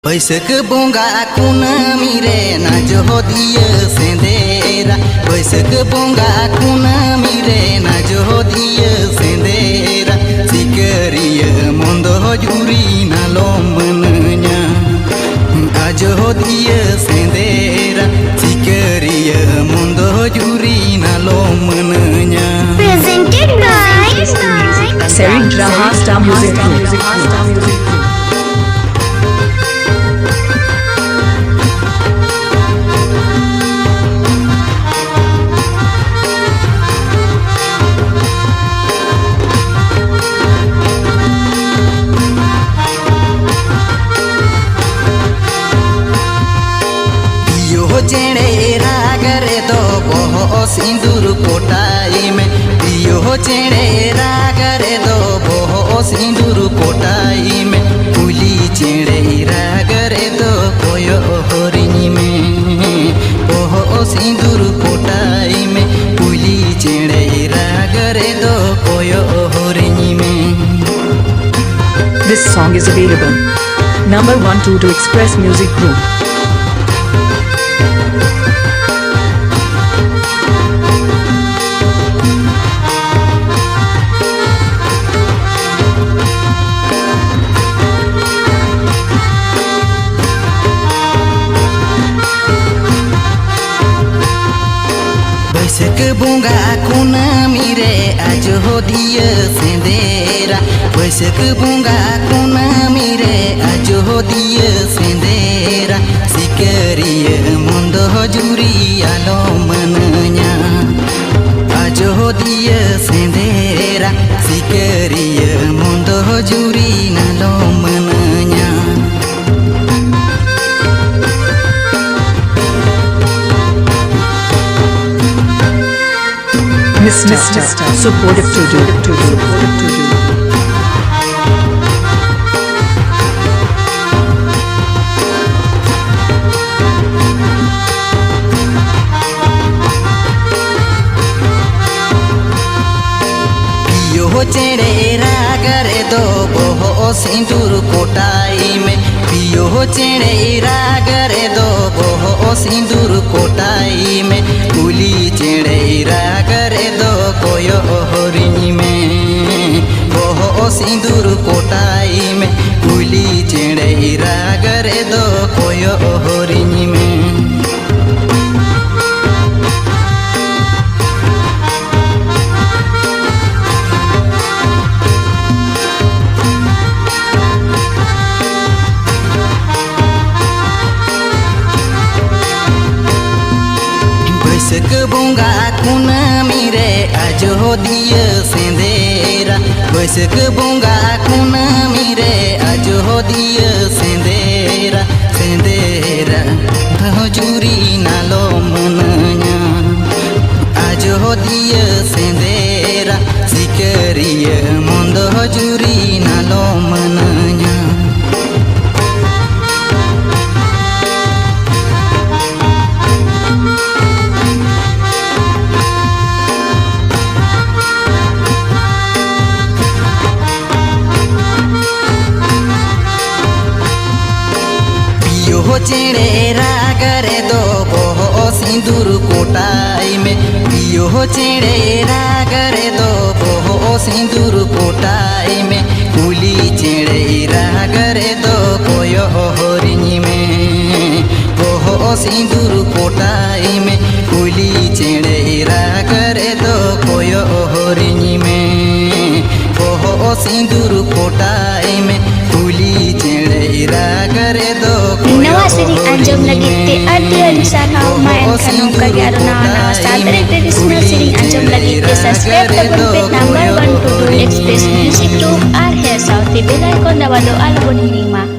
बैसक बोंगा कुनमी रे नाजो दिए सेंदेरा बैसक बोंगा कुनमी रे नाजो दिए सेंदेरा सिकरिया मुंदो जुरी नालो मनन्या आजो दिए सेंदेरा सिकरिया मुंदो जुरी नालो मनन्या Presented by Serin Rahasta Music. चेड़े रागरे दो बोहो सिंदूर कोटाई में पियो चेड़े रागरे दो बोहो सिंदूर कोटाई में पुली चेड़े रागरे दो कोयो होरिनी में बोहो सिंदूर कोटाई में पुली चेड़े रागरे दो कोयो होरिनी में। This song is available. Number 12 to Express Music Group. बैसक बोंगा कुनमी रे आजो दिए सेंदेरा बैसक बोंगा कुनमी रे आजो दिए सेंदेरा सिकरिया मुंदो जुरी आलो मनन्या आजो दिए सेंदेरा सिकरिया मुंदो जुरी नालो मनन्या। Mr. Supportive to do. चेड़े रागरे दो बोहो सिंदूर कोटाई में पियो चेड़े रागरे दो बोहो सिंदूर कोटाई में कुली चेड़े रागरे दो कोयो होरिनी में बोहो सिंदूर कोटाई में कुली चेड़े रागरे दो कोयो होरिनी में। बैसक बोंगा कुनमी रे आजो दिए सेंदेरा बैसक बोंगा कुनमी रे आजो दिए सेंदेरा सेंदेरा जुरी नालो मनन्या आजो दिए सेंदेरा सिकरिया मुंदो जुरी नालो मनन्या। चेड़े रागरे दो बोहो सिंदूर कोटाई में पियो चेड़े रागरे दो बोहो सिंदूर कोटाई में कुली चेड़े रागरे दो कोयो होरिनी में बोहो सिंदूर कोटाई में कुली चेड़े रागरे दो कोयो होरिनी में बोहो सिंदूर कोटाई में कुली चेड़े रागरे दो Nawa sering anjom lagi te ada di sana main kanong kagaro na standard traditional sering anjom lagi te subscribe ke pulpit number 122 Express Music Group are here South Bell icon na walo album 5